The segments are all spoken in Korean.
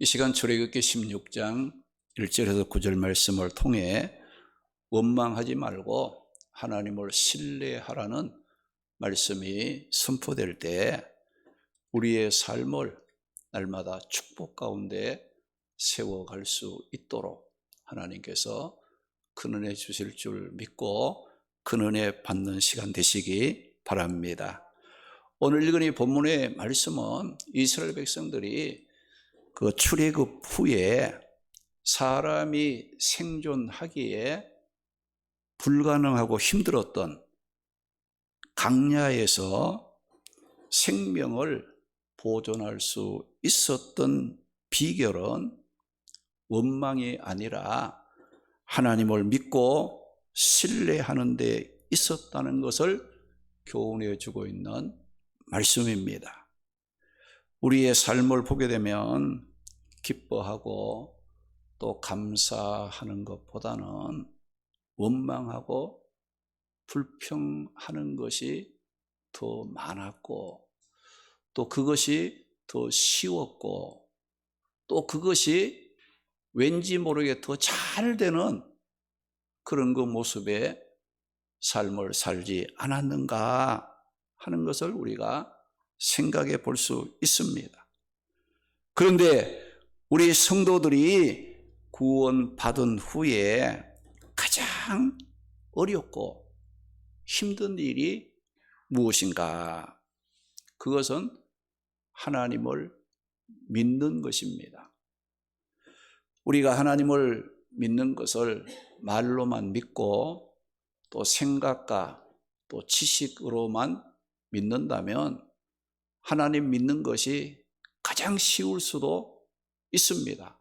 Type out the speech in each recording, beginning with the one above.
이 시간 출애굽기 16장 1절에서 9절 말씀을 통해 원망하지 말고 하나님을 신뢰하라는 말씀이 선포될 때 우리의 삶을 날마다 축복 가운데 세워갈 수 있도록 하나님께서 큰 은혜 주실 줄 믿고 큰 은혜 받는 시간 되시기 바랍니다. 오늘 읽은 이 본문의 말씀은 이스라엘 백성들이 그 출애굽 후에 사람이 생존하기에 불가능하고 힘들었던 강야에서 생명을 보존할 수 있었던 비결은 원망이 아니라 하나님을 믿고 신뢰하는 데 있었다는 것을 교훈해 주고 있는 말씀입니다. 우리의 삶을 보게 되면 기뻐하고 또 감사하는 것보다는 원망하고 불평하는 것이 더 많았고 또 그것이 더 쉬웠고 또 그것이 왠지 모르게 더 잘 되는 그런 그 모습의 삶을 살지 않았는가 하는 것을 우리가 생각해 볼 수 있습니다. 그런데 우리 성도들이 구원받은 후에 가장 어렵고 힘든 일이 무엇인가? 그것은 하나님을 믿는 것입니다. 우리가 하나님을 믿는 것을 말로만 믿고 또 생각과 또 지식으로만 믿는다면 하나님 믿는 것이 가장 쉬울 수도 있습니다.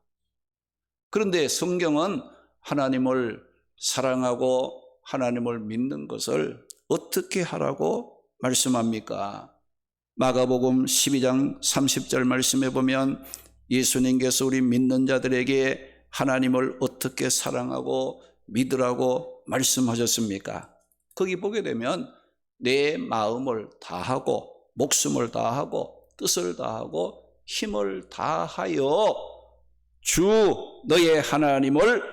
그런데 성경은 하나님을 사랑하고 하나님을 믿는 것을 어떻게 하라고 말씀합니까? 마가복음 12장 30절 말씀에 보면 예수님께서 우리 믿는 자들에게 하나님을 어떻게 사랑하고 믿으라고 말씀하셨습니까? 거기 보게 되면 내 마음을 다하고 목숨을 다하고 뜻을 다하고 힘을 다하여 주 너의 하나님을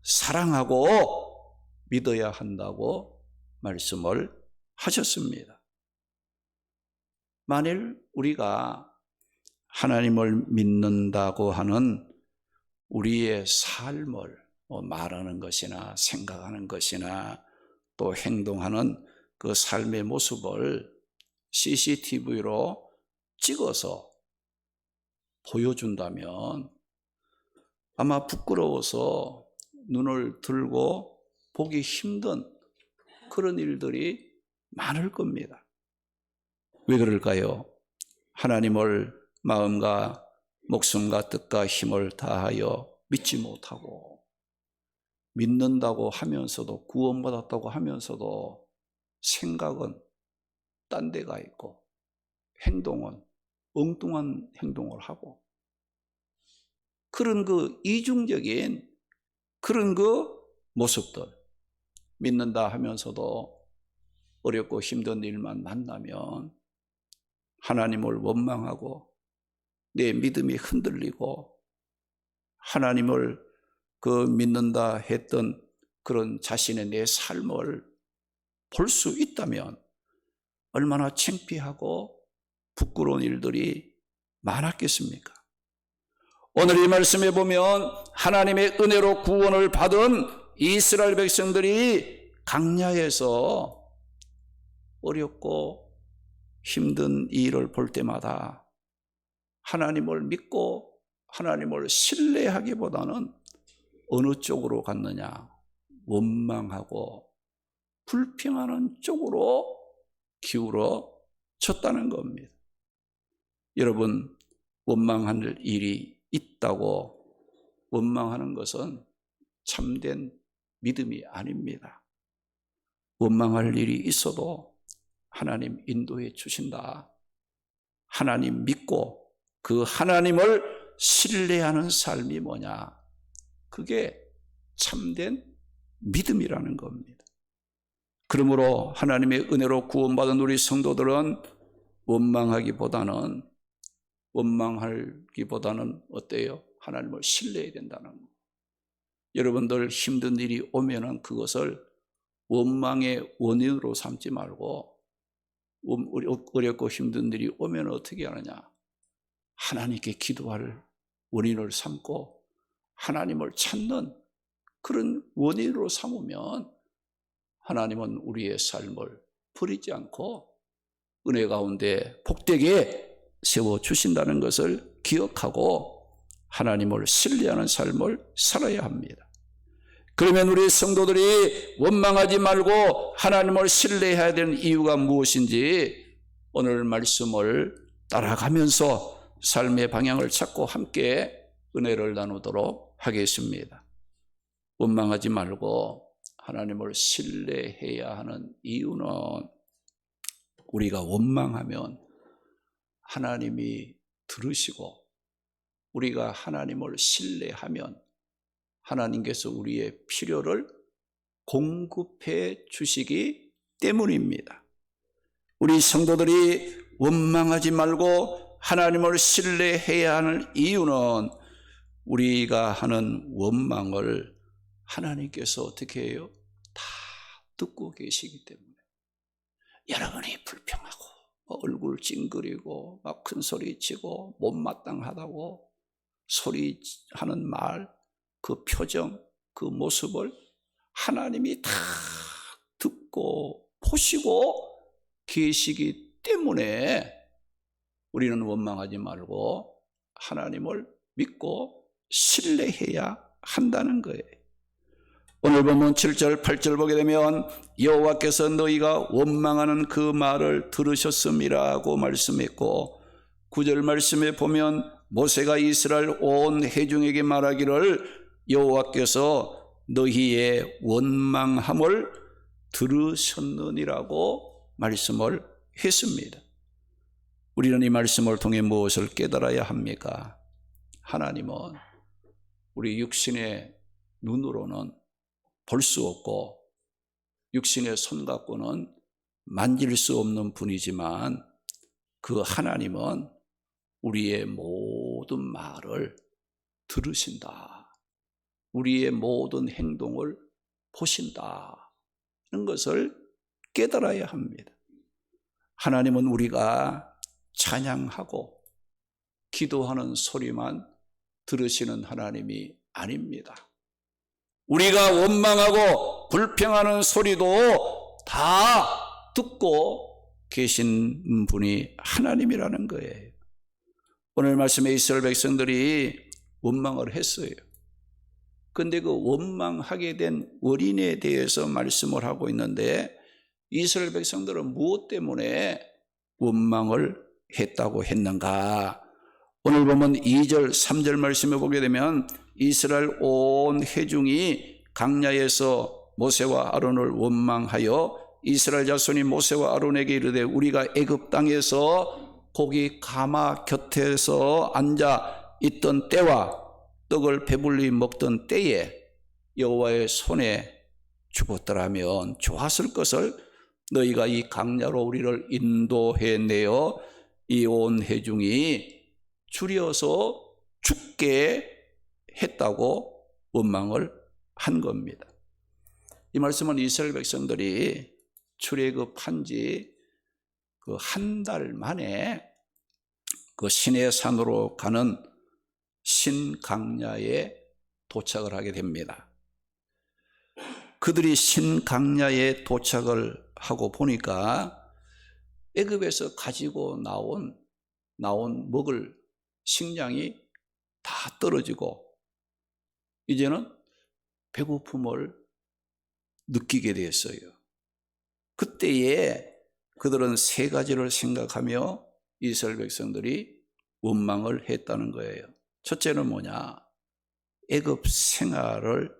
사랑하고 믿어야 한다고 말씀을 하셨습니다. 만일 우리가 하나님을 믿는다고 하는 우리의 삶을 말하는 것이나 생각하는 것이나 또 행동하는 그 삶의 모습을 CCTV로 찍어서 보여준다면 아마 부끄러워서 눈을 들고 보기 힘든 그런 일들이 많을 겁니다. 왜 그럴까요? 하나님을 마음과 목숨과 뜻과 힘을 다하여 믿지 못하고 믿는다고 하면서도 구원받았다고 하면서도 생각은 딴 데가 있고 행동은 엉뚱한 행동을 하고 그런 그 이중적인 그런 그 모습들 믿는다 하면서도 어렵고 힘든 일만 만나면 하나님을 원망하고 내 믿음이 흔들리고 하나님을 그 믿는다 했던 그런 자신의 내 삶을 볼 수 있다면 얼마나 창피하고 부끄러운 일들이 많았겠습니까? 오늘 이 말씀에 보면 하나님의 은혜로 구원을 받은 이스라엘 백성들이 강야에서 어렵고 힘든 일을 볼 때마다 하나님을 믿고 하나님을 신뢰하기보다는 어느 쪽으로 갔느냐? 원망하고 불평하는 쪽으로 기울어졌다는 겁니다. 여러분, 원망할 일이 있다고 원망하는 것은 참된 믿음이 아닙니다. 원망할 일이 있어도 하나님 인도해 주신다. 하나님 믿고 그 하나님을 신뢰하는 삶이 뭐냐? 그게 참된 믿음이라는 겁니다. 그러므로 하나님의 은혜로 구원받은 우리 성도들은 원망하기보다는 어때요? 하나님을 신뢰해야 된다는 거. 여러분들 힘든 일이 오면은 그것을 원망의 원인으로 삼지 말고, 어렵고 힘든 일이 오면 어떻게 하느냐? 하나님께 기도할 원인을 삼고 하나님을 찾는 그런 원인으로 삼으면 하나님은 우리의 삶을 버리지 않고 은혜 가운데 복되게 세워주신다는 것을 기억하고 하나님을 신뢰하는 삶을 살아야 합니다. 그러면 우리 성도들이 원망하지 말고 하나님을 신뢰해야 되는 이유가 무엇인지 오늘 말씀을 따라가면서 삶의 방향을 찾고 함께 은혜를 나누도록 하겠습니다. 원망하지 말고 하나님을 신뢰해야 하는 이유는 우리가 원망하면 하나님이 들으시고 우리가 하나님을 신뢰하면 하나님께서 우리의 필요를 공급해 주시기 때문입니다. 우리 성도들이 원망하지 말고 하나님을 신뢰해야 하는 이유는 우리가 하는 원망을 하나님께서 어떻게 해요? 다 듣고 계시기 때문에. 여러분이 불평하고 얼굴 찡그리고 막 큰 소리치고 못마땅하다고 소리하는 말, 그 표정, 그 모습을 하나님이 다 듣고 보시고 계시기 때문에 우리는 원망하지 말고 하나님을 믿고 신뢰해야 한다는 거예요. 오늘 보면 7절 8절 보게 되면 여호와께서 너희가 원망하는 그 말을 들으셨음이라고 말씀했고 9절 말씀에 보면 모세가 이스라엘 온 회중에게 말하기를 여호와께서 너희의 원망함을 들으셨느니라고 말씀을 했습니다. 우리는 이 말씀을 통해 무엇을 깨달아야 합니까? 하나님은 우리 육신의 눈으로는 볼 수 없고 육신의 손 갖고는 만질 수 없는 분이지만 그 하나님은 우리의 모든 말을 들으신다. 우리의 모든 행동을 보신다. 이런 것을 깨달아야 합니다. 하나님은 우리가 찬양하고 기도하는 소리만 들으시는 하나님이 아닙니다. 우리가 원망하고 불평하는 소리도 다 듣고 계신 분이 하나님이라는 거예요. 오늘 말씀에 이스라엘 백성들이 원망을 했어요. 그런데 그 원망하게 된 원인에 대해서 말씀을 하고 있는데 이스라엘 백성들은 무엇 때문에 원망을 했다고 했는가? 오늘 보면 2절 3절 말씀에 보게 되면 이스라엘 온 회중이 광야에서 모세와 아론을 원망하여 이스라엘 자손이 모세와 아론에게 이르되 우리가 애굽 땅에서 고기 가마 곁에서 앉아 있던 때와 떡을 배불리 먹던 때에 여호와의 손에 죽었더라면 좋았을 것을 너희가 이 광야로 우리를 인도해 내어 이 온 회중이 줄여서 죽게 했다고 원망을 한 겁니다. 이 말씀은 이스라엘 백성들이 출애굽한 지 그 한 달 만에 그 시내 산으로 가는 신강야에 도착을 하게 됩니다. 그들이 신강야에 도착을 하고 보니까 애굽에서 가지고 나온 먹을 식량이 다 떨어지고 이제는 배고픔을 느끼게 되었어요. 그때에 그들은 세 가지를 생각하며 이스라엘 백성들이 원망을 했다는 거예요. 첫째는 뭐냐? 애굽 생활을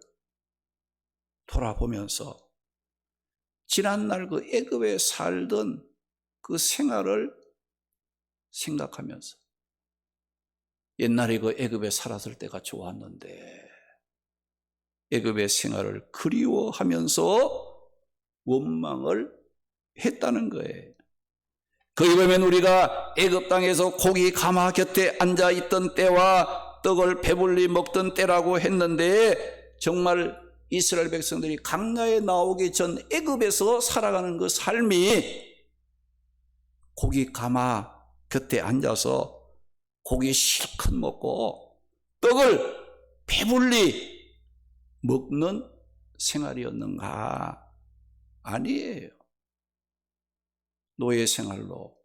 돌아보면서 지난날 그 애굽에 살던 그 생활을 생각하면서 옛날에 그 애굽에 살았을 때가 좋았는데 애굽의 생활을 그리워하면서 원망을 했다는 거예요. 거기 보면 우리가 애굽 땅에서 고기 가마 곁에 앉아 있던 때와 떡을 배불리 먹던 때라고 했는데 정말 이스라엘 백성들이 광야에 나오기 전 애굽에서 살아가는 그 삶이 고기 가마 곁에 앉아서 고기 실컷 먹고 떡을 배불리 먹는 생활이었는가? 아니에요. 노예 생활로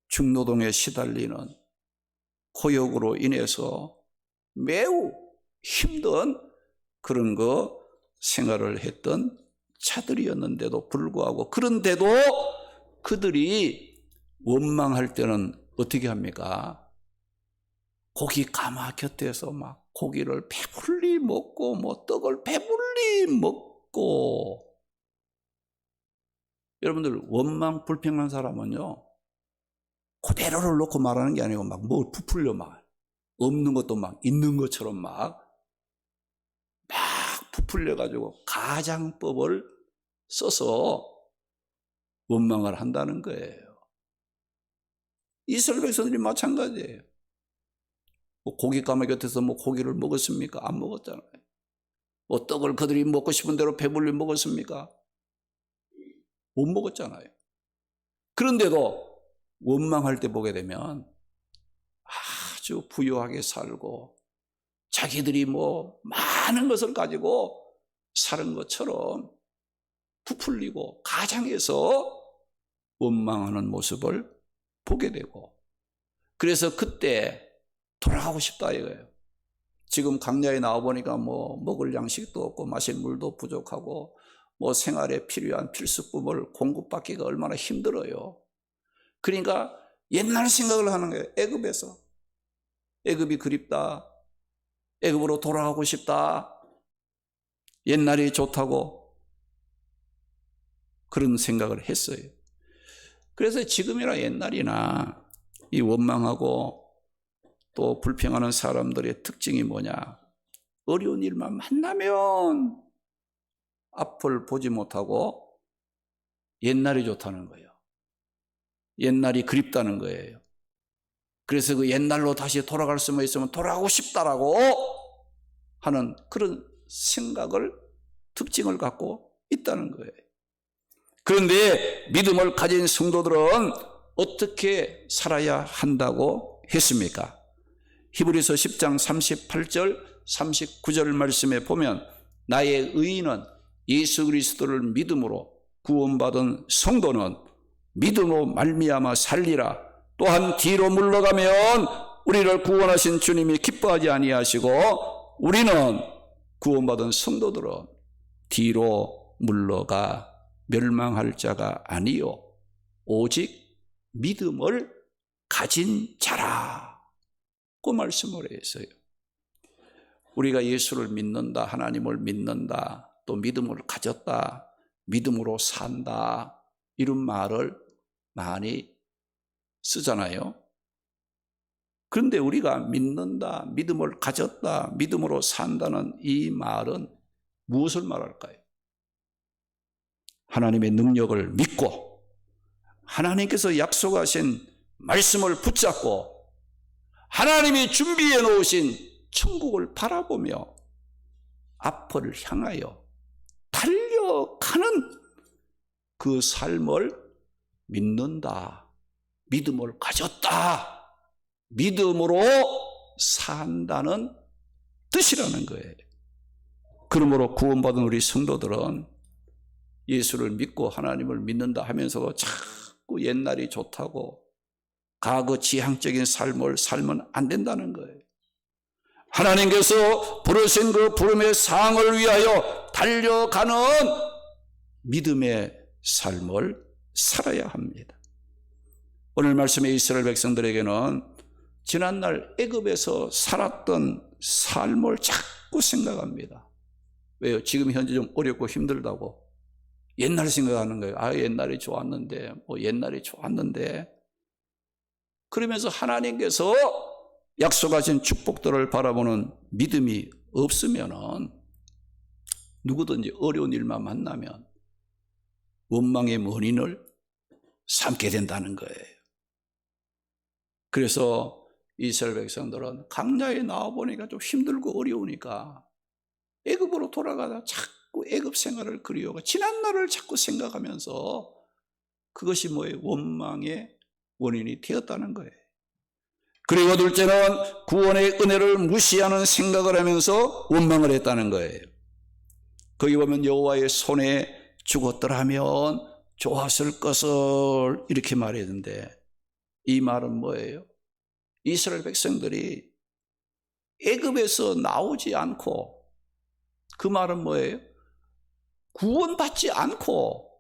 중노동에 시달리는 고역으로 인해서 매우 힘든 그런 거 생활을 했던 자들이었는데도 불구하고, 그런데도 그들이 원망할 때는 어떻게 합니까? 고기 가마 곁에서 막 고기를 배불리 먹고 뭐 떡을 배불리 먹고. 여러분들, 원망 불평한 사람은요, 그대로를 놓고 말하는 게 아니고 막 뭘 부풀려 막 없는 것도 막 있는 것처럼 막 부풀려가지고 가장법을 써서 원망을 한다는 거예요. 이스라엘 백성들이 마찬가지예요. 뭐 고기 가마 곁에서 뭐 고기를 먹었습니까? 안 먹었잖아요. 뭐 떡을 그들이 먹고 싶은 대로 배불리 먹었습니까? 못 먹었잖아요. 그런데도 원망할 때 보게 되면 아주 부유하게 살고 자기들이 뭐 많은 것을 가지고 사는 것처럼 부풀리고 가장해서 원망하는 모습을 보게 되고, 그래서 그때 돌아가고 싶다 이거예요. 지금 광야에 나와보니까 뭐 먹을 양식도 없고 마실 물도 부족하고 뭐 생활에 필요한 필수품을 공급받기가 얼마나 힘들어요. 그러니까 옛날 생각을 하는 거예요. 애굽에서. 애굽이 그립다. 애굽으로 돌아가고 싶다. 옛날이 좋다고 그런 생각을 했어요. 그래서 지금이나 옛날이나 이 원망하고 또 불평하는 사람들의 특징이 뭐냐? 어려운 일만 만나면 앞을 보지 못하고 옛날이 좋다는 거예요. 옛날이 그립다는 거예요. 그래서 그 옛날로 다시 돌아갈 수만 있으면 돌아가고 싶다라고 하는 그런 생각을, 특징을 갖고 있다는 거예요. 그런데 믿음을 가진 성도들은 어떻게 살아야 한다고 했습니까? 히브리서 10장 38절 39절 말씀에 보면 나의 의인은 예수 그리스도를 믿음으로 구원받은 성도는 믿음으로 말미암아 살리라. 또한 뒤로 물러가면 우리를 구원하신 주님이 기뻐하지 아니하시고 우리는 구원받은 성도들은 뒤로 물러가 멸망할 자가 아니요 오직 믿음을 가진 자라. 그 말씀을 했어요. 우리가 예수를 믿는다, 하나님을 믿는다, 또 믿음을 가졌다, 믿음으로 산다, 이런 말을 많이 쓰잖아요. 그런데 우리가 믿는다, 믿음을 가졌다, 믿음으로 산다는 이 말은 무엇을 말할까요? 하나님의 능력을 믿고 하나님께서 약속하신 말씀을 붙잡고 하나님이 준비해 놓으신 천국을 바라보며 앞을 향하여 달려가는 그 삶을 믿는다, 믿음을 가졌다, 믿음으로 산다는 뜻이라는 거예요. 그러므로 구원받은 우리 성도들은 예수를 믿고 하나님을 믿는다 하면서도 자꾸 옛날이 좋다고 과거 지향적인 삶을 살면 안 된다는 거예요. 하나님께서 부르신 그 부름의 사항을 위하여 달려가는 믿음의 삶을 살아야 합니다. 오늘 말씀의 이스라엘 백성들에게는 지난날 애굽에서 살았던 삶을 자꾸 생각합니다. 왜요? 지금 현재 좀 어렵고 힘들다고 옛날 생각하는 거예요. 아, 옛날이 좋았는데, 옛날이 좋았는데. 그러면서 하나님께서 약속하신 축복들을 바라보는 믿음이 없으면은 누구든지 어려운 일만 만나면 원망의 원인을 삼게 된다는 거예요. 그래서 이스라엘 백성들은 강야에 나와보니까 좀 힘들고 어려우니까 애굽으로 돌아가다 자꾸 애굽 생활을 그리워하고 지난 날을 자꾸 생각하면서 그것이 뭐예요? 원망의 원인이 되었다는 거예요. 그리고 둘째는 구원의 은혜를 무시하는 생각을 하면서 원망을 했다는 거예요. 거기 보면 여호와의 손에 죽었더라면 좋았을 것을 이렇게 말했는데, 이 말은 뭐예요? 이스라엘 백성들이 애굽에서 나오지 않고, 그 말은 뭐예요? 구원받지 않고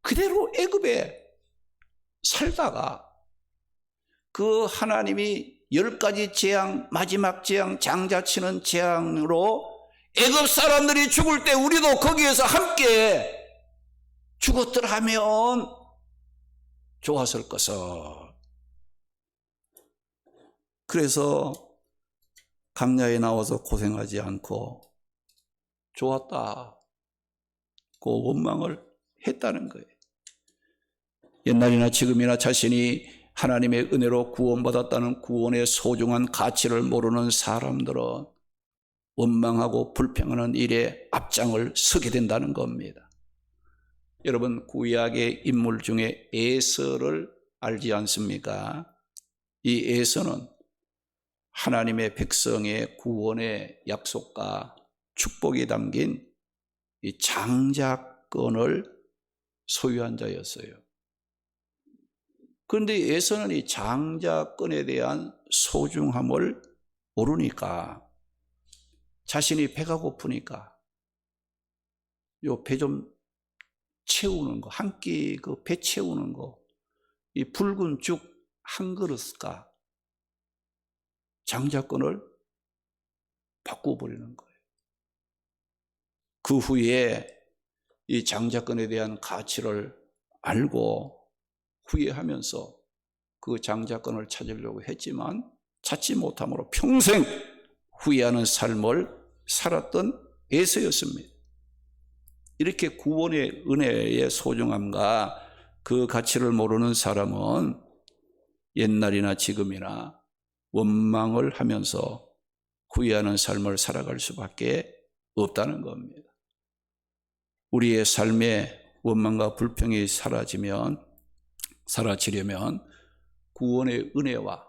그대로 애굽에 살다가 그 하나님이 10가지 재앙, 마지막 재앙, 장자치는 재앙으로 애굽 사람들이 죽을 때 우리도 거기에서 함께 죽었더라 하면 좋았을 것을. 그래서 강야에 나와서 고생하지 않고 좋았다, 그 원망을 했다는 거예요. 옛날이나 지금이나 자신이 하나님의 은혜로 구원받았다는 구원의 소중한 가치를 모르는 사람들은 원망하고 불평하는 일에 앞장을 서게 된다는 겁니다. 여러분, 구약의 인물 중에 에서를 알지 않습니까? 이 에서는 하나님의 백성의 구원의 약속과 축복이 담긴 이 장자권을 소유한 자였어요. 그런데 에서는 이 장자권에 대한 소중함을 모르니까 자신이 배가 고프니까 요 배 좀 채우는 거, 한 끼 그 배 채우는 거, 이 붉은 죽 한 그릇과 장자권을 바꿔버리는 거예요. 그 후에 이 장자권에 대한 가치를 알고 후회하면서 그 장자권을 찾으려고 했지만 찾지 못함으로 평생 후회하는 삶을 살았던 에서였습니다. 이렇게 구원의 은혜의 소중함과 그 가치를 모르는 사람은 옛날이나 지금이나 원망을 하면서 후회하는 삶을 살아갈 수밖에 없다는 겁니다. 우리의 삶에 원망과 불평이 사라지려면 구원의 은혜와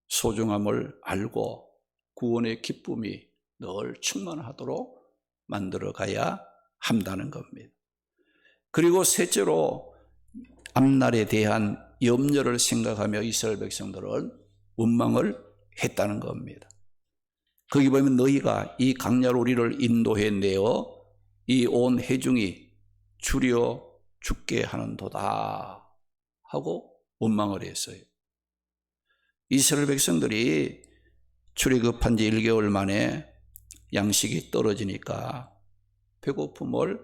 소중함을 알고 구원의 기쁨이 늘 충만하도록 만들어 가야 한다는 겁니다. 그리고 셋째로 앞날에 대한 염려를 생각하며 이스라엘 백성들은 원망을 했다는 겁니다. 거기 보면 너희가 이 강야로 우리를 인도해 내어 이 온 회중이 주려 죽게 하는도다 하고 원망을 했어요. 이스라엘 백성들이 출애굽한 지 1개월 만에 양식이 떨어지니까 배고픔을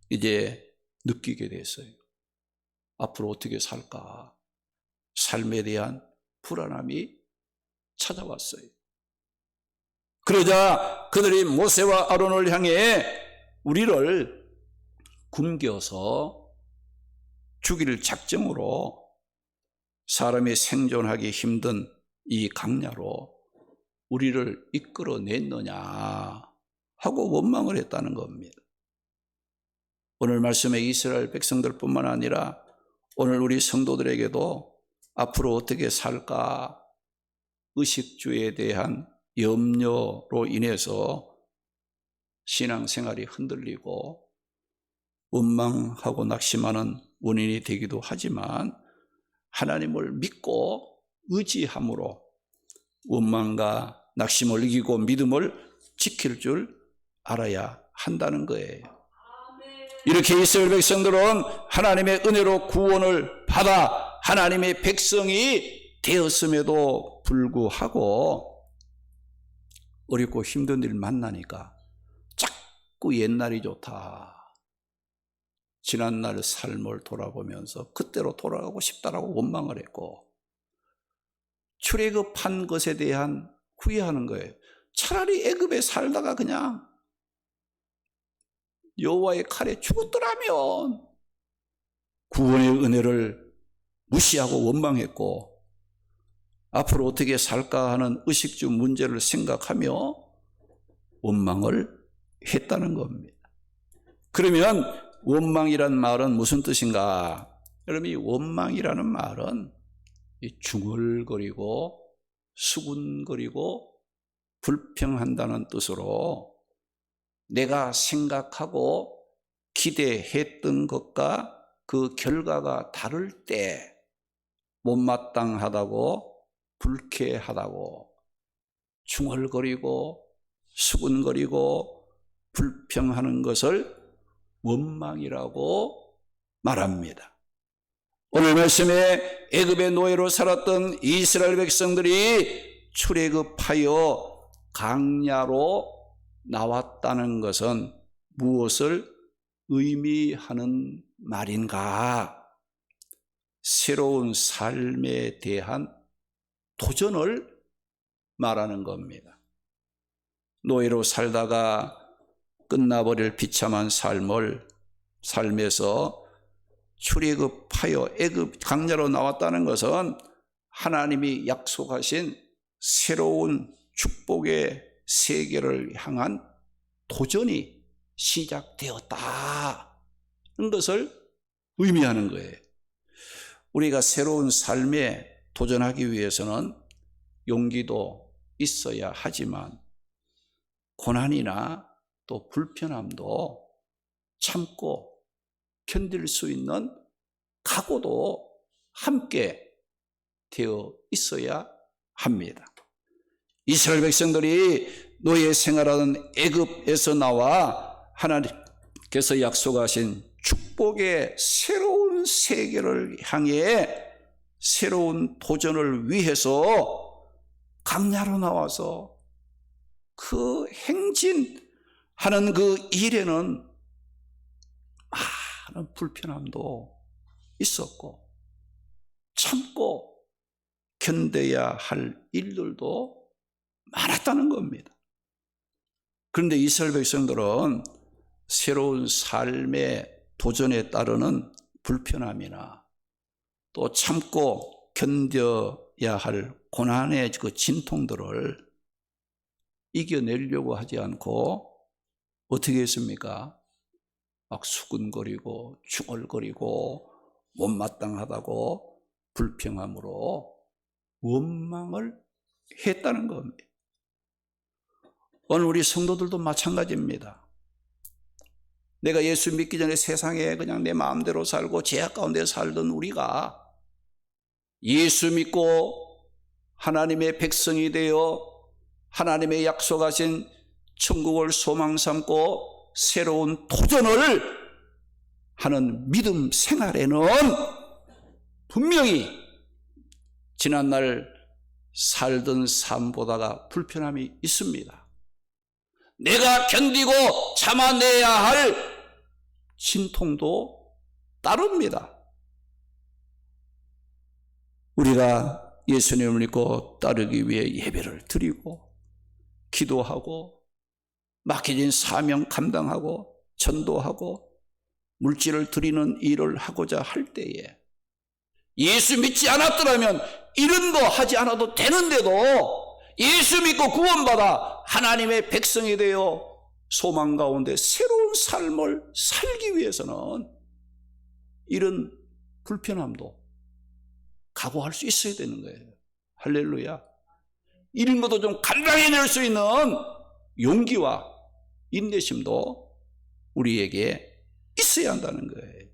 이제 느끼게 됐어요. 앞으로 어떻게 살까? 삶에 대한 불안함이 찾아왔어요. 그러자 그들이 모세와 아론을 향해 우리를 굶겨서 죽일 작정으로 사람이 생존하기 힘든 이 강야로 우리를 이끌어냈느냐 하고 원망을 했다는 겁니다. 오늘 말씀에 이스라엘 백성들뿐만 아니라 오늘 우리 성도들에게도 앞으로 어떻게 살까 의식주에 대한 염려로 인해서 신앙생활이 흔들리고 원망하고 낙심하는 원인이 되기도 하지만 하나님을 믿고 의지함으로 원망과 낙심을 이기고 믿음을 지킬 줄 알아야 한다는 거예요. 이렇게 이스라엘 백성들은 하나님의 은혜로 구원을 받아 하나님의 백성이 되었음에도 불구하고 어렵고 힘든 일 만나니까 자꾸 옛날이 좋다, 지난날 삶을 돌아보면서 그때로 돌아가고 싶다라고 원망을 했고 출애굽한 것에 대한 후회하는 거예요. 차라리 애굽에 살다가 그냥 여호와의 칼에 죽었더라면 구원의 은혜를 무시하고 원망했고 앞으로 어떻게 살까 하는 의식주 문제를 생각하며 원망을 했다는 겁니다. 그러면 원망이란 말은 무슨 뜻인가? 여러분, 이 원망이라는 말은 중얼거리고 수군거리고 불평한다는 뜻으로 내가 생각하고 기대했던 것과 그 결과가 다를 때 못마땅하다고 불쾌하다고 중얼거리고 수군거리고 불평하는 것을 원망이라고 말합니다. 오늘 말씀에 애굽의 노예로 살았던 이스라엘 백성들이 출애굽하여 광야로 나왔다는 것은 무엇을 의미하는 말인가? 새로운 삶에 대한 도전을 말하는 겁니다. 노예로 살다가 끝나버릴 비참한 삶에서 출애굽하여 애굽 광야로 나왔다는 것은 하나님이 약속하신 새로운 축복의 세계를 향한 도전이 시작되었다는 것을 의미하는 거예요. 우리가 새로운 삶에 도전하기 위해서는 용기도 있어야 하지만 고난이나 또 불편함도 참고 견딜 수 있는 각오도 함께 되어 있어야 합니다. 이스라엘 백성들이 노예 생활하던 애굽에서 나와 하나님께서 약속하신 축복의 새로운 세계를 향해 새로운 도전을 위해서 광야로 나와서 그 행진하는 그 일에는 많은 불편함도 있었고 참고 견뎌야 할 일들도 많았다는 겁니다. 그런데 이스라엘 백성들은 새로운 삶의 도전에 따르는 불편함이나 또 참고 견뎌야 할 고난의 그 진통들을 이겨내려고 하지 않고 어떻게 했습니까? 막 수군거리고 중얼거리고 못마땅하다고 불평함으로 원망을 했다는 겁니다. 오늘 우리 성도들도 마찬가지입니다. 내가 예수 믿기 전에 세상에 그냥 내 마음대로 살고 죄악 가운데 살던 우리가 예수 믿고 하나님의 백성이 되어 하나님의 약속하신 천국을 소망 삼고 새로운 도전을 하는 믿음 생활에는 분명히 지난날 살던 삶보다가 불편함이 있습니다. 내가 견디고 참아내야 할 진통도 따릅니다. 우리가 예수님을 믿고 따르기 위해 예배를 드리고 기도하고 맡겨진 사명 감당하고 전도하고 물질을 드리는 일을 하고자 할 때에 예수 믿지 않았더라면 이런 거 하지 않아도 되는데도 예수 믿고 구원받아 하나님의 백성이 되어 소망 가운데 새로운 삶을 살기 위해서는 이런 불편함도 각오할 수 있어야 되는 거예요. 할렐루야. 이런 것도 좀 감당해낼 수 있는 용기와 인내심도 우리에게 있어야 한다는 거예요.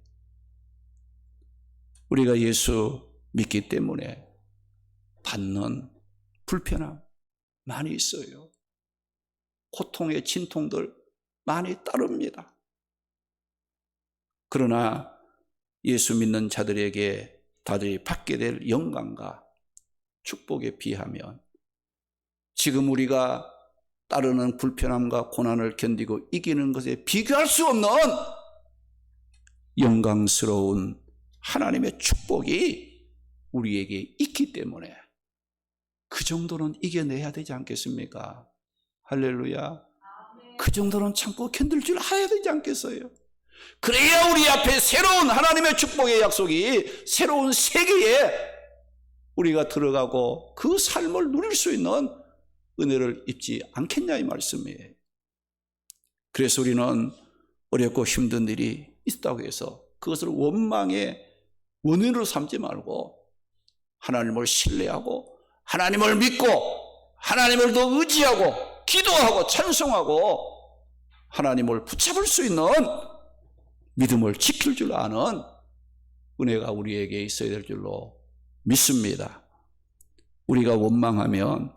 우리가 예수 믿기 때문에 받는 불편함 많이 있어요. 고통의 진통들 많이 따릅니다. 그러나 예수 믿는 자들에게 다들 받게 될 영광과 축복에 비하면 지금 우리가 따르는 불편함과 고난을 견디고 이기는 것에 비교할 수 없는 영광스러운 하나님의 축복이 우리에게 있기 때문에 그 정도는 이겨내야 되지 않겠습니까? 할렐루야. 그 정도는 참고 견딜 줄 알아야 되지 않겠어요? 그래야 우리 앞에 새로운 하나님의 축복의 약속이 새로운 세계에 우리가 들어가고 그 삶을 누릴 수 있는 은혜를 입지 않겠냐 이 말씀이에요. 그래서 우리는 어렵고 힘든 일이 있다고 해서 그것을 원망의 원인으로 삼지 말고 하나님을 신뢰하고 하나님을 믿고 하나님을 더 의지하고 기도하고 찬송하고 하나님을 붙잡을 수 있는 믿음을 지킬 줄 아는 은혜가 우리에게 있어야 될 줄로 믿습니다. 우리가 원망하면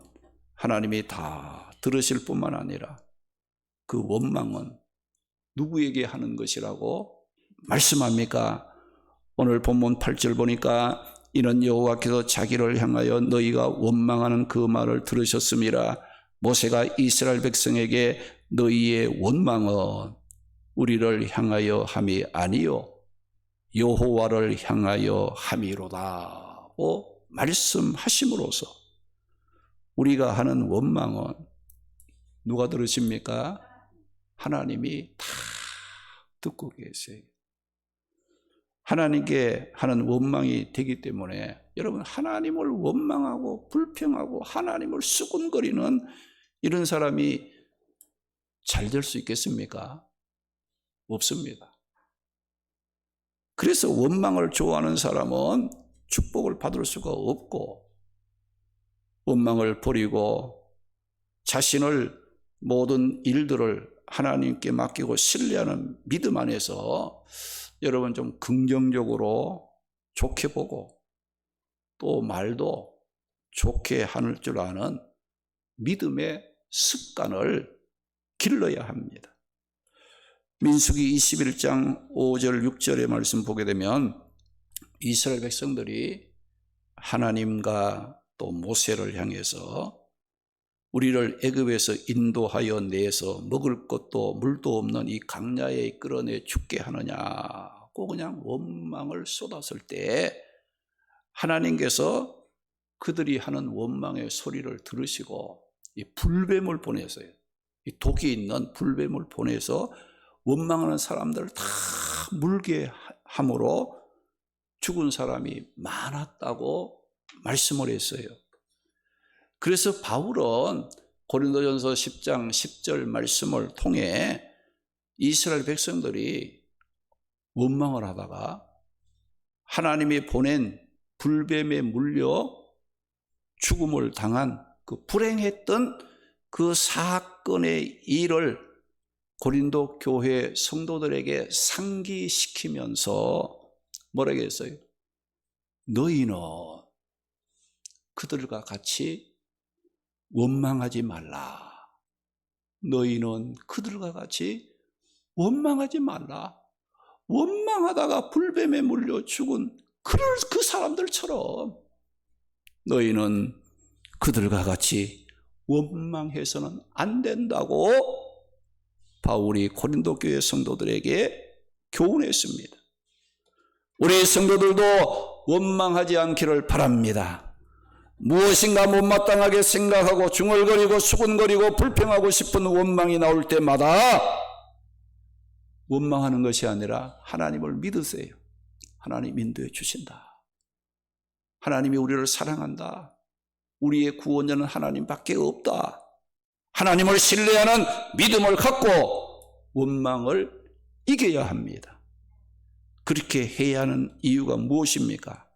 하나님이 다 들으실 뿐만 아니라 그 원망은 누구에게 하는 것이라고 말씀합니까? 오늘 본문 8절 보니까 이는 여호와께서 자기를 향하여 너희가 원망하는 그 말을 들으셨음이라. 모세가 이스라엘 백성에게 너희의 원망은 우리를 향하여 함이 아니요 여호와를 향하여 함이로다고 말씀하심으로써 우리가 하는 원망은 누가 들으십니까? 하나님이 다 듣고 계세요. 하나님께 하는 원망이 되기 때문에 여러분, 하나님을 원망하고 불평하고 하나님을 수군거리는 이런 사람이 잘 될 수 있겠습니까? 없습니다. 그래서 원망을 좋아하는 사람은 축복을 받을 수가 없고, 원망을 버리고 자신을 모든 일들을 하나님께 맡기고 신뢰하는 믿음 안에서 여러분 좀 긍정적으로 좋게 보고 또 말도 좋게 하는 줄 아는 믿음의 습관을 길러야 합니다. 민수기 21장 5절 6절의 말씀 보게 되면 이스라엘 백성들이 하나님과 또 모세를 향해서 우리를 애굽에서 인도하여 내서 먹을 것도 물도 없는 이 강야에 끌어내 죽게 하느냐고 그냥 원망을 쏟았을 때 하나님께서 그들이 하는 원망의 소리를 들으시고 이 불뱀을 보내서요, 이 독이 있는 불뱀을 보내서 원망하는 사람들을 다 물게 함으로 죽은 사람이 많았다고 말씀을 했어요. 그래서 바울은 고린도전서 10장 10절 말씀을 통해 이스라엘 백성들이 원망을 하다가 하나님이 보낸 불뱀에 물려 죽음을 당한 그 불행했던 그 사건의 일을 고린도 교회 성도들에게 상기시키면서 뭐라고 했어요? 너희는 그들과 같이 원망하지 말라. 너희는 그들과 같이 원망하지 말라. 원망하다가 불뱀에 물려 죽은 그 사람들처럼 너희는 그들과 같이 원망해서는 안 된다고 바울이 고린도 교회 성도들에게 교훈했습니다. 우리 성도들도 원망하지 않기를 바랍니다. 무엇인가 못마땅하게 생각하고 중얼거리고 수군거리고 불평하고 싶은 원망이 나올 때마다 원망하는 것이 아니라 하나님을 믿으세요. 하나님 인도해 주신다. 하나님이 우리를 사랑한다. 우리의 구원자는 하나님밖에 없다. 하나님을 신뢰하는 믿음을 갖고 원망을 이겨야 합니다. 그렇게 해야 하는 이유가 무엇입니까?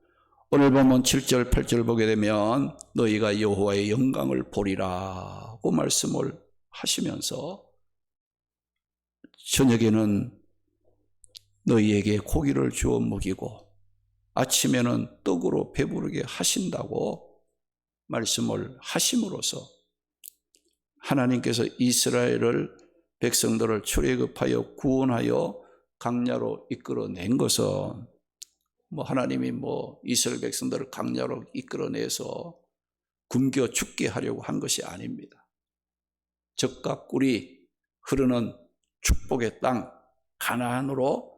오늘 보면 7절 8절 보게 되면 너희가 여호와의 영광을 보리라고 말씀을 하시면서 저녁에는 너희에게 고기를 주어 먹이고 아침에는 떡으로 배부르게 하신다고 말씀을 하심으로써 하나님께서 이스라엘을 백성들을 출애굽하여 구원하여 강야로 이끌어낸 것은 하나님이 이스라엘 백성들을 강야로 이끌어내서 굶겨 죽게 하려고 한 것이 아닙니다. 젖과 꿀이 흐르는 축복의 땅 가나안으로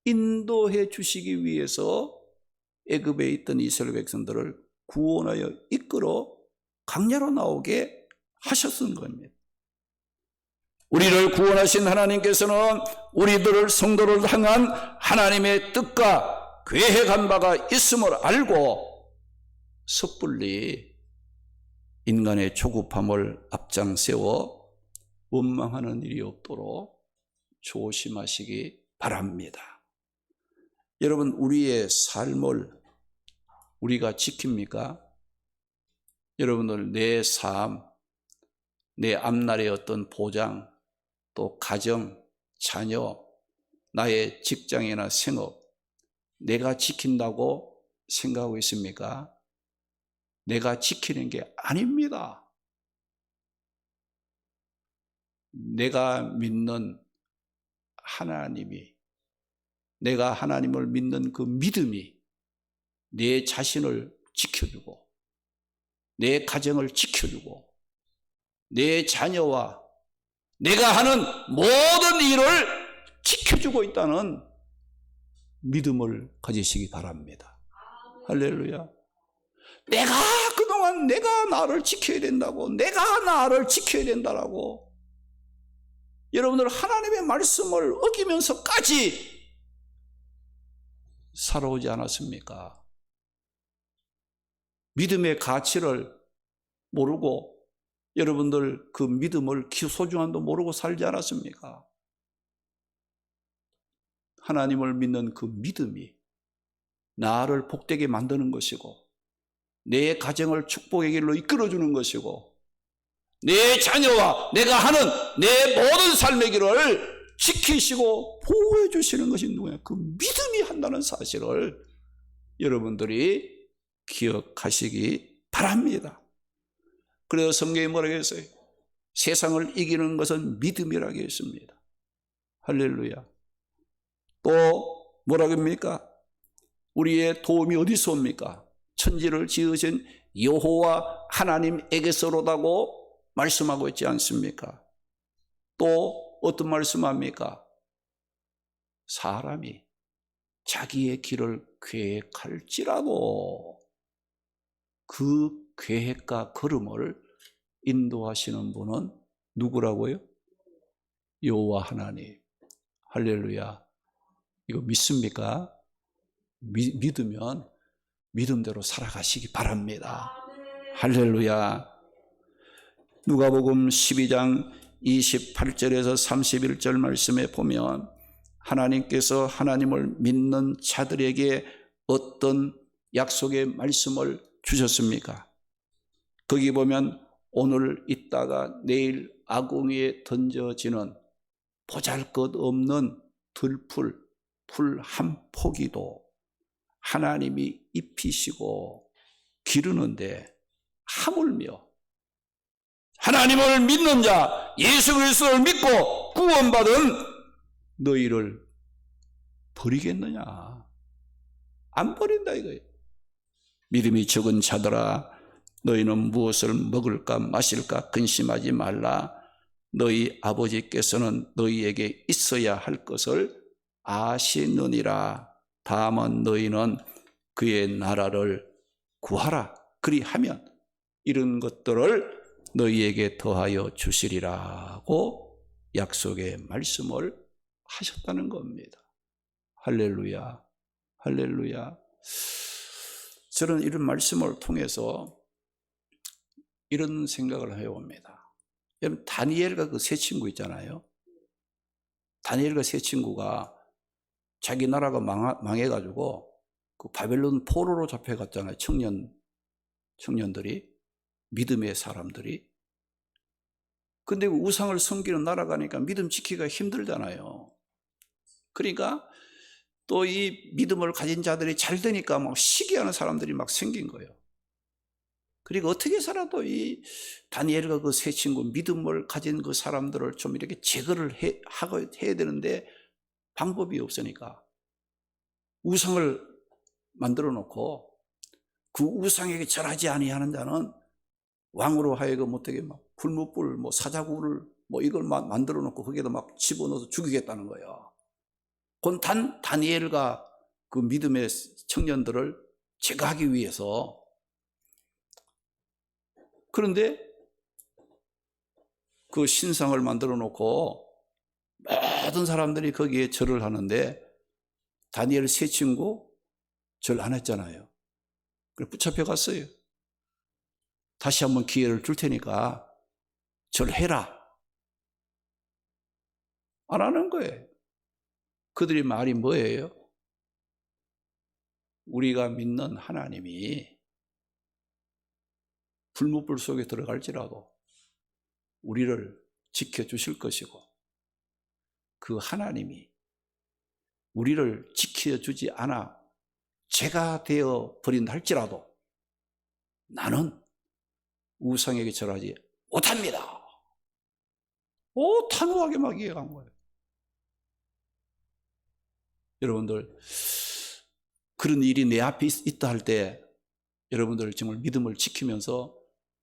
인도해 주시기 위해서 애굽에 있던 이스라엘 백성들을 구원하여 이끌어 강야로 나오게 하셨던 겁니다. 우리를 구원하신 하나님께서는 우리들을 성도를 향한 하나님의 뜻과 계획한 바가 있음을 알고 섣불리 인간의 조급함을 앞장세워 원망하는 일이 없도록 조심하시기 바랍니다. 여러분, 우리의 삶을 우리가 지킵니까? 여러분들, 내 삶, 내 앞날의 어떤 보장, 또 가정, 자녀, 나의 직장이나 생업, 내가 지킨다고 생각하고 있습니까? 내가 지키는 게 아닙니다. 내가 믿는 하나님이, 내가 하나님을 믿는 그 믿음이 내 자신을 지켜주고, 내 가정을 지켜주고, 내 자녀와 내가 하는 모든 일을 지켜주고 있다는 믿음을 가지시기 바랍니다. 할렐루야. 그동안 내가 나를 지켜야 된다고, 내가 나를 지켜야 된다라고 여러분들 하나님의 말씀을 어기면서까지 살아오지 않았습니까? 믿음의 가치를 모르고 여러분들 그 믿음을 소중함도 모르고 살지 않았습니까? 하나님을 믿는 그 믿음이 나를 복되게 만드는 것이고, 내 가정을 축복의 길로 이끌어주는 것이고, 내 자녀와 내가 하는 내 모든 삶의 길을 지키시고 보호해 주시는 것이 누구냐? 그 믿음이 한다는 사실을 여러분들이 기억하시기 바랍니다. 그래서 성경이 뭐라고 했어요? 세상을 이기는 것은 믿음이라고 했습니다. 할렐루야. 또 뭐라고 합니까? 우리의 도움이 어디서 옵니까? 천지를 지으신 여호와 하나님에게서로다고 말씀하고 있지 않습니까? 또 어떤 말씀합니까? 사람이 자기의 길을 계획할지라도 그 계획과 걸음을 인도하시는 분은 누구라고요? 여호와 하나님. 할렐루야. 이거 믿습니까? 믿으면 믿음대로 살아가시기 바랍니다. 할렐루야. 누가복음 12장 28절에서 31절 말씀에 보면 하나님께서 하나님을 믿는 자들에게 어떤 약속의 말씀을 주셨습니까? 거기 보면 오늘 있다가 내일 아궁이에 던져지는 보잘것없는 들풀, 풀 한 포기도 하나님이 입히시고 기르는데 하물며 하나님을 믿는 자, 예수 그리스도를 믿고 구원받은 너희를 버리겠느냐? 안 버린다 이거예요. 믿음이 적은 자들아, 너희는 무엇을 먹을까 마실까 근심하지 말라. 너희 아버지께서는 너희에게 있어야 할 것을 아시느니라. 다만 너희는 그의 나라를 구하라. 그리하면 이런 것들을 너희에게 더하여 주시리라고 약속의 말씀을 하셨다는 겁니다. 할렐루야. 할렐루야. 저는 이런 말씀을 통해서 이런 생각을 해봅니다. 여러분, 다니엘과 그 세 친구 있잖아요. 다니엘과 세 친구가 자기 나라가 망해가지고 그 바벨론 포로로 잡혀갔잖아요. 청년들이, 믿음의 사람들이. 근데 우상을 섬기는 나라 가니까 믿음 지키기가 힘들잖아요. 그러니까 또 이 믿음을 가진 자들이 잘 되니까 막 시기하는 사람들이 막 생긴 거예요. 그리고 어떻게 살아도 이 다니엘과 그 세 친구 믿음을 가진 그 사람들을 좀 이렇게 제거를 해야 되는데 방법이 없으니까 우상을 만들어 놓고 그 우상에게 절하지 아니하는 자는 왕으로 하여금 어떻게 막 불무불 사자굴을 이걸 막 만들어 놓고 거기에다 막 집어넣어서 죽이겠다는 거예요. 그건 다니엘과 그 믿음의 청년들을 제거하기 위해서. 그런데 그 신상을 만들어 놓고 모든 사람들이 거기에 절을 하는데 다니엘 세 친구 절 안 했잖아요. 그래서 붙잡혀 갔어요. 다시 한번 기회를 줄 테니까 절해라. 안 하는 거예요. 그들의 말이 뭐예요? 우리가 믿는 하나님이 불못불 속에 들어갈지라도 우리를 지켜주실 것이고, 그 하나님이 우리를 지켜주지 않아 죄가 되어 버린다 할지라도 나는 우상에게 절하지 못합니다. 단호하게 막 이해한 거예요. 여러분들, 그런 일이 내 앞에 있다 할 때 여러분들 정말 믿음을 지키면서,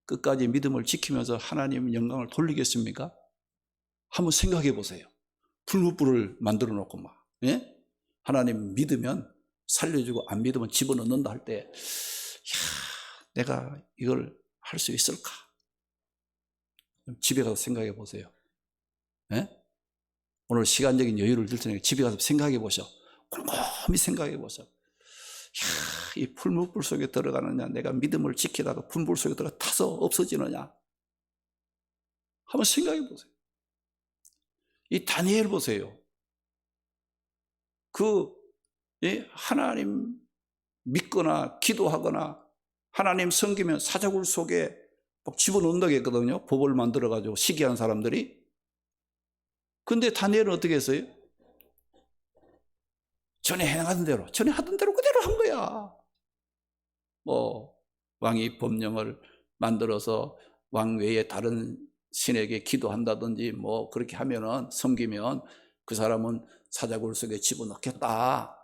끝까지 믿음을 지키면서 하나님 영광을 돌리겠습니까? 한번 생각해 보세요. 불못불을 만들어 놓고 막, 예? 하나님 믿으면 살려주고 안 믿으면 집어넣는다 할 때, 내가 이걸 할 수 있을까? 집에 가서 생각해 보세요. 예? 오늘 시간적인 여유를 들 테니까 집에 가서 생각해 보셔. 곰곰이 생각해 보셔. 이 불못불 속에 들어가느냐, 내가 믿음을 지키다가 불물 속에 들어가 타서 없어지느냐, 한번 생각해 보세요. 이 다니엘 보세요. 하나님 믿거나 기도하거나 하나님 섬기면 사자굴 속에 막 집어넣는다고 했거든요. 법을 만들어가지고 시기한 사람들이. 근데 다니엘은 어떻게 했어요? 전에 하던 대로 그대로 한 거야. 왕이 법령을 만들어서 왕 외에 다른 신에게 기도한다든지 그렇게 하면은, 섬기면 그 사람은 사자굴 속에 집어넣겠다.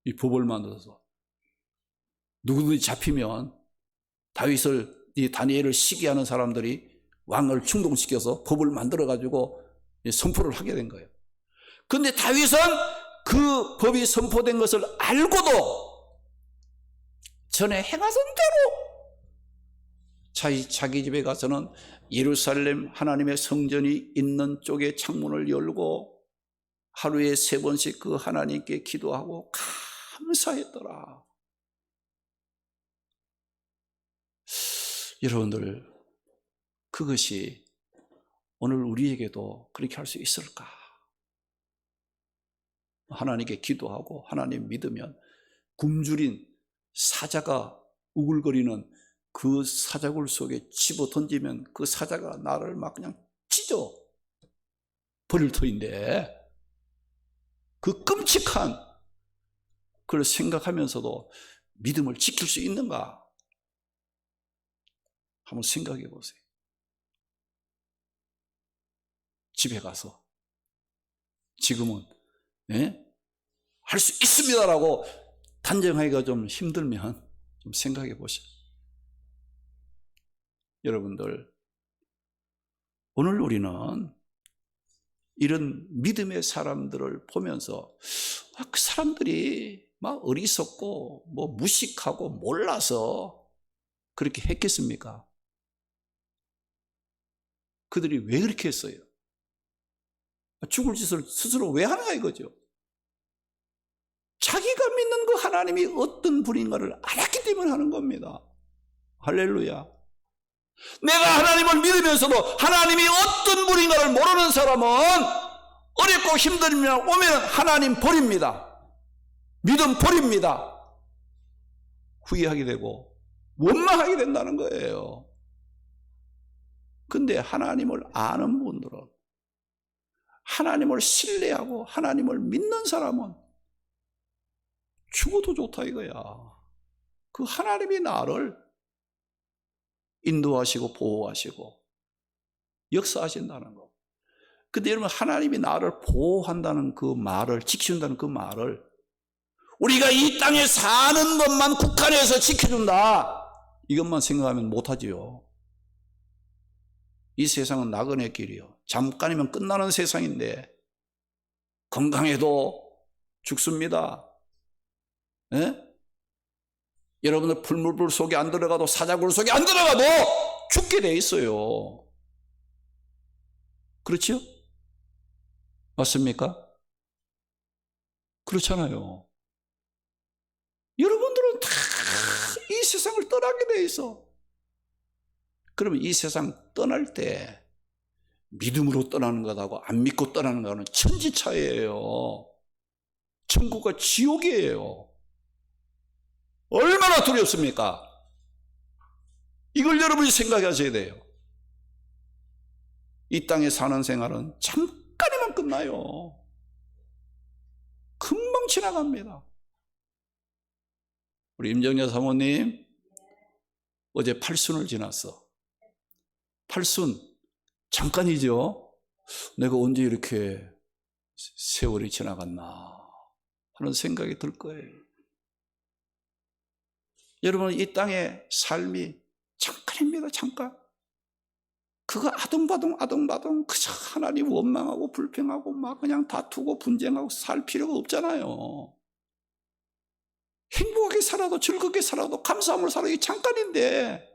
이 법을 만들어서 누구든지 잡히면 이 다니엘을 시기하는 사람들이 왕을 충동시켜서 법을 만들어가지고 선포를 하게 된 거예요. 그런데 다윗은 그 법이 선포된 것을 알고도 전에 행하던 대로 자기 집에 가서는 예루살렘 하나님의 성전이 있는 쪽에 창문을 열고 하루에 3번씩 그 하나님께 기도하고 감사했더라. 여러분들, 그것이 오늘 우리에게도 그렇게 할 수 있을까? 하나님께 기도하고 하나님 믿으면 굶주린 사자가 우글거리는 그 사자굴 속에 집어 던지면 그 사자가 나를 막 그냥 찢어 버릴 터인데, 그 끔찍한 그걸 생각하면서도 믿음을 지킬 수 있는가? 한번 생각해 보세요. 집에 가서 지금은 할 수 있습니다라고 단정하기가 좀 힘들면 좀 생각해 보세요. 여러분들, 오늘 우리는 이런 믿음의 사람들을 보면서 그 사람들이 막 어리석고 무식하고 몰라서 그렇게 했겠습니까? 그들이 왜 그렇게 했어요? 죽을 짓을 스스로 왜 하는가 이거죠. 자기가 믿는 그 하나님이 어떤 분인가를 알았기 때문에 하는 겁니다. 할렐루야. 내가 하나님을 믿으면서도 하나님이 어떤 분인가를 모르는 사람은 어렵고 힘들면 오면 하나님 버립니다. 믿음 버립니다. 후회하게 되고 원망하게 된다는 거예요. 근데 하나님을 아는 분들은, 하나님을 신뢰하고 하나님을 믿는 사람은 죽어도 좋다 이거야. 그 하나님이 나를 인도하시고 보호하시고 역사하신다는 거. 근데 여러분, 하나님이 나를 보호한다는 그 말을, 지켜준다는 그 말을 우리가 이 땅에 사는 것만 국한해서 지켜준다, 이것만 생각하면 못하지요. 이 세상은 나그네 길이요. 잠깐이면 끝나는 세상인데 건강해도 죽습니다. 여러분들 불물불 속에 안 들어가도, 사자굴 속에 안 들어가도 죽게 돼 있어요. 그렇죠? 맞습니까? 그렇잖아요. 여러분들은 다 이 세상을 떠나게 돼 있어. 그러면 이 세상 떠날 때 믿음으로 떠나는 것하고 안 믿고 떠나는 것은 천지차이예요. 천국과 지옥이에요. 얼마나 두렵습니까? 이걸 여러분이 생각하셔야 돼요. 이 땅에 사는 생활은 잠깐이면 끝나요. 금방 지나갑니다. 우리 임정녀 사모님 어제 팔순을 지났어. 팔순 잠깐이죠. 내가 언제 이렇게 세월이 지나갔나 하는 생각이 들 거예요. 여러분, 이 땅의 삶이 잠깐입니다. 잠깐. 그거 아둥바둥 그저 하나님 원망하고 불평하고 막 그냥 다투고 분쟁하고 살 필요가 없잖아요. 행복하게 살아도 즐겁게 살아도 감사함으로 살아도 이게 잠깐인데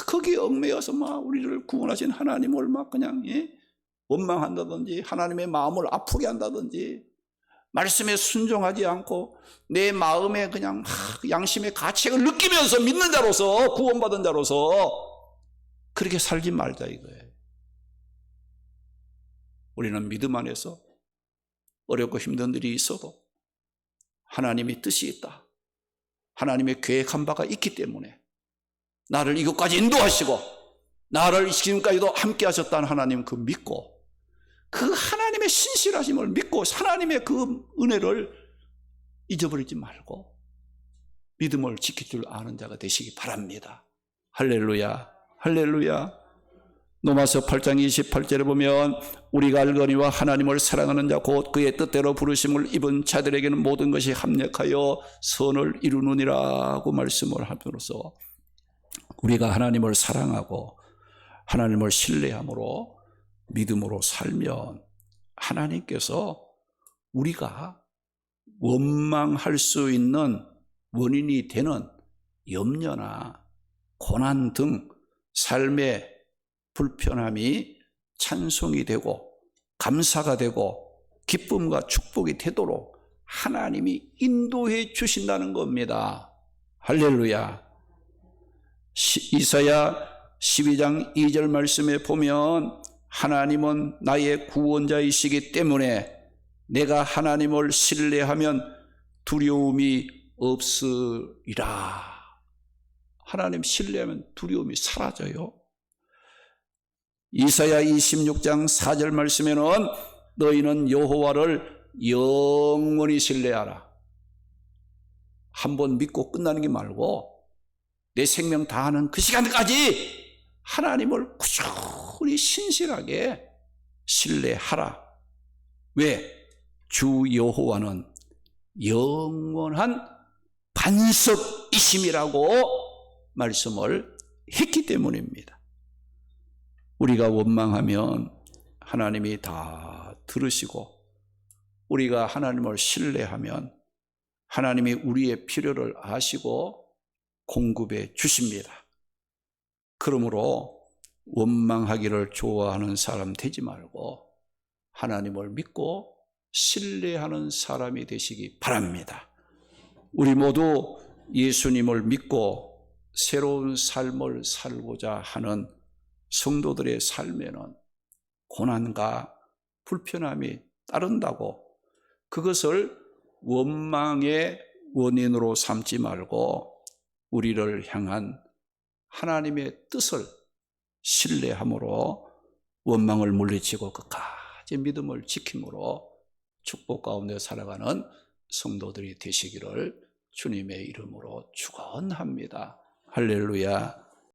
거기에 얽매여서 막 우리를 구원하신 하나님을 막 그냥 원망한다든지 하나님의 마음을 아프게 한다든지 말씀에 순종하지 않고 내 마음에 그냥 양심의 가책을 느끼면서 믿는 자로서 구원받은 자로서 그렇게 살지 말자 이거예요. 우리는 믿음 안에서 어렵고 힘든 일이 있어도 하나님의 뜻이 있다. 하나님의 계획한 바가 있기 때문에 나를 이것까지 인도하시고 나를 지금까지도 함께 하셨다는 하나님 그 믿고 그 하나님의 신실하심을 믿고 하나님의 그 은혜를 잊어버리지 말고 믿음을 지킬 줄 아는 자가 되시기 바랍니다. 할렐루야, 할렐루야. 로마서 8장 28절에 보면 우리가 알거니와 하나님을 사랑하는 자 곧 그의 뜻대로 부르심을 입은 자들에게는 모든 것이 합력하여 선을 이루느니라고 말씀을 함으로써 우리가 하나님을 사랑하고 하나님을 신뢰함으로 믿음으로 살면 하나님께서 우리가 원망할 수 있는 원인이 되는 염려나 고난 등 삶의 불편함이 찬송이 되고 감사가 되고 기쁨과 축복이 되도록 하나님이 인도해 주신다는 겁니다. 할렐루야. 이사야 12장 2절 말씀에 보면 하나님은 나의 구원자이시기 때문에 내가 하나님을 신뢰하면 두려움이 없으리라. 하나님 신뢰하면 두려움이 사라져요. 이사야 26장 4절 말씀에는 너희는 여호와를 영원히 신뢰하라. 한번 믿고 끝나는 게 말고 내 생명 다하는 그 시간까지 하나님을 꾸준히 신실하게 신뢰하라. 왜? 주 여호와는 영원한 반석이심이라고 말씀을 했기 때문입니다. 우리가 원망하면 하나님이 다 들으시고 우리가 하나님을 신뢰하면 하나님이 우리의 필요를 아시고 공급해 주십니다. 그러므로 원망하기를 좋아하는 사람 되지 말고 하나님을 믿고 신뢰하는 사람이 되시기 바랍니다. 우리 모두 예수님을 믿고 새로운 삶을 살고자 하는 성도들의 삶에는 고난과 불편함이 따른다고 그것을 원망의 원인으로 삼지 말고 우리를 향한 하나님의 뜻을 신뢰함으로 원망을 물리치고 끝까지 믿음을 지킴으로 축복 가운데 살아가는 성도들이 되시기를 주님의 이름으로 축원합니다. 할렐루야.